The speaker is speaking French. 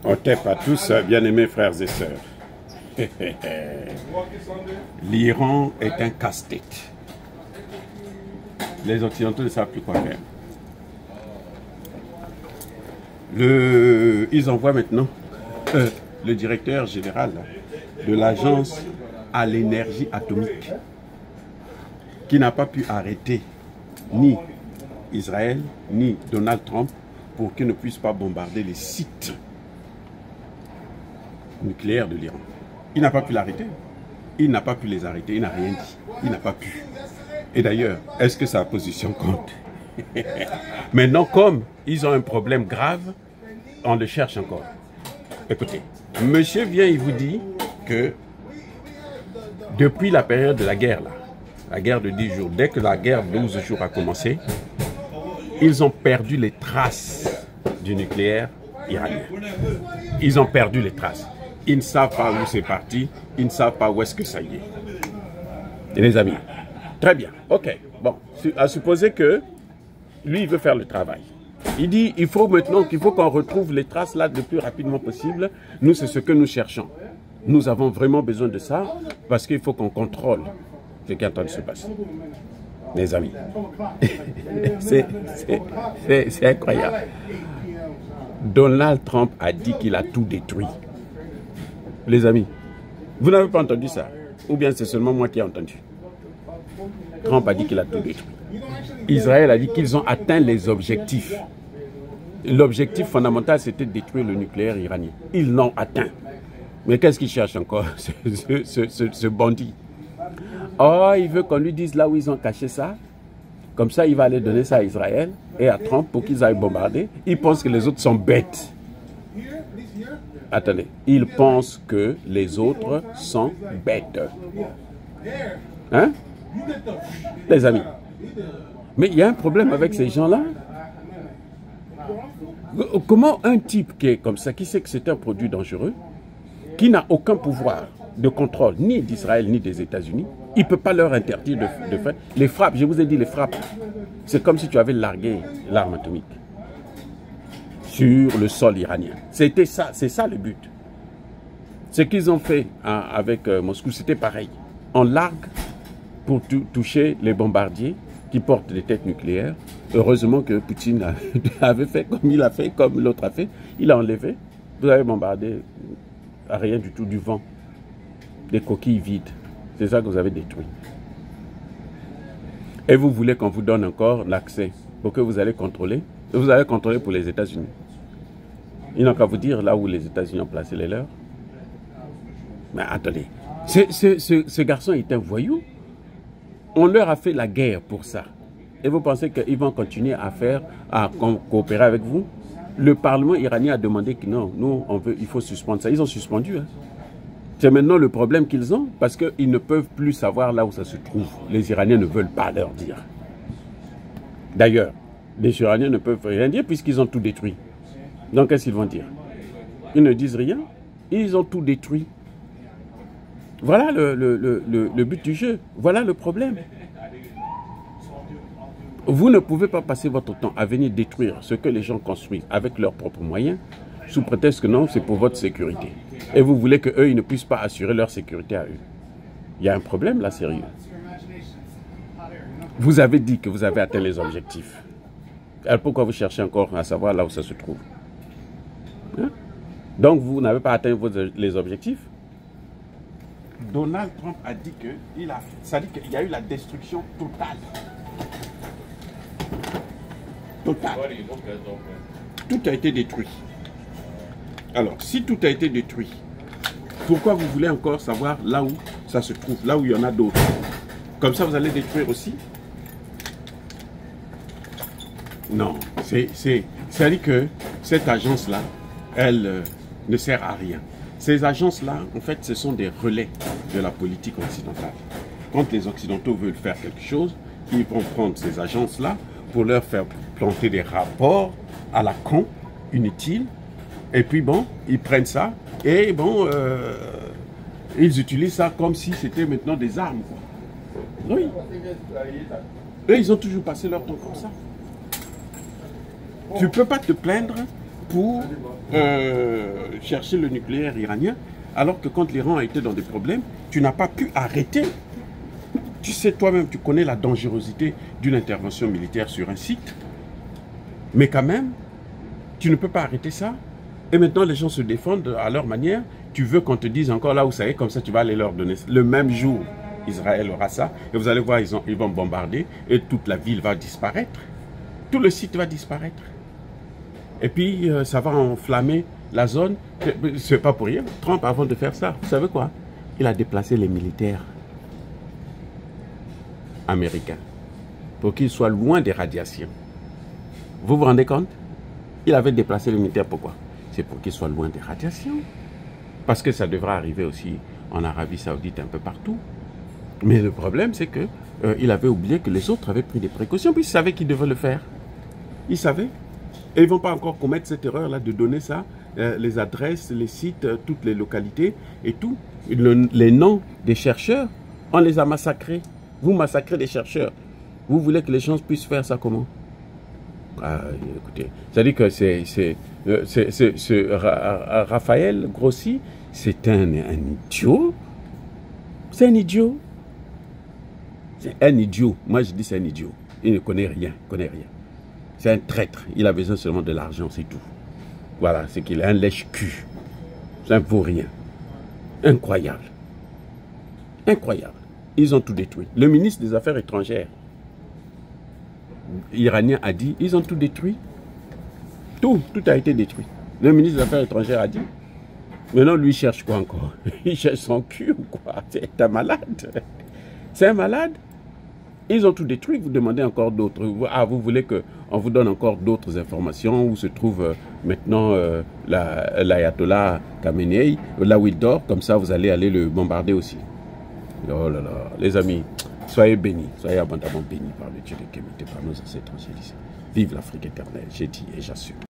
Otep à tous, bien-aimés frères et sœurs. L'Iran est un casse-tête. Les Occidentaux ne savent plus quoi faire. Ils envoient maintenant le directeur général de l'agence à l'énergie atomique, qui n'a pas pu arrêter ni Israël, ni Donald Trump, pour qu'ils ne puissent pas bombarder les sites nucléaires de l'Iran. Il n'a pas pu l'arrêter. Il n'a pas pu les arrêter. Il n'a rien dit. Il n'a pas pu. Et d'ailleurs, est-ce que sa position compte? Maintenant, comme ils ont un problème grave, on le cherche encore. Écoutez, monsieur vient, il vous dit que depuis la période de la guerre, là, la guerre de 10 jours, dès que la guerre de 12 jours a commencé, ils ont perdu les traces du nucléaire iranien. Ils ont perdu les traces. Ils ne savent pas où c'est parti, ils ne savent pas où est-ce que ça y est. Et les amis, très bien, ok. Bon, à supposer que lui, il veut faire le travail. Il dit, il faut maintenant qu'il faut qu'on retrouve les traces là le plus rapidement possible. Nous, c'est ce que nous cherchons. Nous avons vraiment besoin de ça parce qu'il faut qu'on contrôle ce qui est en train de se passer. Les amis, c'est incroyable. Donald Trump a dit qu'il a tout détruit. Les amis, vous n'avez pas entendu ça? Ou bien c'est seulement moi qui ai entendu? Trump a dit qu'il a tout détruit. Israël a dit qu'ils ont atteint les objectifs. L'objectif fondamental, c'était de détruire le nucléaire iranien. Ils l'ont atteint. Mais qu'est-ce qu'il cherche encore, ce bandit? Oh, il veut qu'on lui dise là où ils ont caché ça. Comme ça, il va aller donner ça à Israël et à Trump pour qu'ils aillent bombarder. Il pense que les autres sont bêtes. Attendez, il pense que les autres sont bêtes. Hein? Les amis. Mais il y a un problème avec ces gens-là. Comment un type qui est comme ça, qui sait que c'est un produit dangereux, qui n'a aucun pouvoir de contrôle, ni d'Israël, ni des États-Unis, il ne peut pas leur interdire de faire. Les frappes, je vous ai dit, les frappes, c'est comme si tu avais largué l'arme atomique sur le sol iranien. C'était ça, c'est ça le but. Ce qu'ils ont fait avec Moscou, c'était pareil. On largue pour toucher les bombardiers qui portent des têtes nucléaires. Heureusement que Poutine avait fait comme il a fait, comme l'autre a fait. Il a enlevé. Vous avez bombardé à rien du tout, du vent. Des coquilles vides. C'est ça que vous avez détruit. Et vous voulez qu'on vous donne encore l'accès pour que vous allez contrôler. Vous allez contrôler pour les États-Unis. Ils n'ont qu'à vous dire là où les États-Unis ont placé les leurs. Mais attendez, ce garçon est un voyou. On leur a fait la guerre pour ça. Et vous pensez qu'ils vont continuer à coopérer avec vous? Le Parlement iranien a demandé que non, nous, il faut suspendre ça. Ils ont suspendu. Hein. C'est maintenant le problème qu'ils ont parce qu'ils ne peuvent plus savoir là où ça se trouve. Les Iraniens ne veulent pas leur dire. D'ailleurs, les Iraniens ne peuvent rien dire puisqu'ils ont tout détruit. Donc, qu'est-ce qu'ils vont dire? Ils ne disent rien. Ils ont tout détruit. Voilà le but du jeu. Voilà le problème. Vous ne pouvez pas passer votre temps à venir détruire ce que les gens construisent avec leurs propres moyens, sous prétexte que non, c'est pour votre sécurité. Et vous voulez qu'eux, ils ne puissent pas assurer leur sécurité à eux. Il y a un problème là, sérieux. Vous avez dit que vous avez atteint les objectifs. Alors pourquoi vous cherchez encore à savoir là où ça se trouve? Hein? Donc vous n'avez pas atteint les objectifs? Donald Trump a dit qu'il y a eu la destruction totale. Totale. Tout a été détruit. Alors, si tout a été détruit, pourquoi vous voulez encore savoir là où ça se trouve, là où il y en a d'autres? Comme ça, vous allez détruire aussi? Non, c'est-à-dire que cette agence-là, elle ne sert à rien. Ces agences-là, en fait, ce sont des relais de la politique occidentale. Quand les Occidentaux veulent faire quelque chose, ils vont prendre ces agences-là pour leur faire planter des rapports à la con, inutiles. Et puis bon, ils prennent ça et bon, ils utilisent ça comme si c'était maintenant des armes. Quoi. Oui. Eux, ils ont toujours passé leur temps comme ça. Tu ne peux pas te plaindre pour chercher le nucléaire iranien, alors que quand l'Iran a été dans des problèmes, tu n'as pas pu arrêter. Tu sais toi-même, tu connais la dangerosité d'une intervention militaire sur un site, mais quand même, tu ne peux pas arrêter ça. Et maintenant, les gens se défendent à leur manière. Tu veux qu'on te dise encore là où ça est, comme ça tu vas aller leur donner. Le même jour, Israël aura ça, et vous allez voir, ils vont bombarder, et toute la ville va disparaître. Tout le site va disparaître. Et puis, ça va enflammer la zone. C'est pas pour rien. Trump, avant de faire ça, vous savez quoi? Il a déplacé les militaires américains pour qu'ils soient loin des radiations. Vous vous rendez compte? Il avait déplacé les militaires, pourquoi? C'est pour qu'ils soient loin des radiations. Parce que ça devrait arriver aussi en Arabie Saoudite, un peu partout. Mais le problème, c'est que il avait oublié que les autres avaient pris des précautions, puis ils savaient qu'ils devaient le faire. Ils savaient. Et ils ne vont pas encore commettre cette erreur-là de donner ça, les adresses, les sites, toutes les localités et tout. Les noms des chercheurs, on les a massacrés. Vous massacrez des chercheurs. Vous voulez que les gens puissent faire ça comment? Ah, écoutez, c'est-à-dire que Raphaël Grossi, c'est un idiot. C'est un idiot. C'est un idiot. Moi, je dis c'est un idiot. Il ne connaît rien. C'est un traître. Il a besoin seulement de l'argent, c'est tout. Voilà, c'est qu'il est un lèche-cul. Ça ne vaut rien. Incroyable. Incroyable. Ils ont tout détruit. Le ministre des Affaires étrangères iranien a dit, ils ont tout détruit. Tout a été détruit. Le ministre des Affaires étrangères a dit. Maintenant, lui, il cherche quoi encore? Il cherche son cul ou quoi? C'est un malade. C'est un malade. Ils ont tout détruit. Vous demandez encore d'autres. Ah, vous voulez qu'on vous donne encore d'autres informations où se trouve maintenant l'ayatollah Khamenei, là où il dort. Comme ça, vous allez aller le bombarder aussi. Oh là là, les amis, soyez bénis, soyez abondamment bénis par le Dieu de Kémité, par nos ancêtres. Vive l'Afrique éternelle, j'ai dit et j'assume.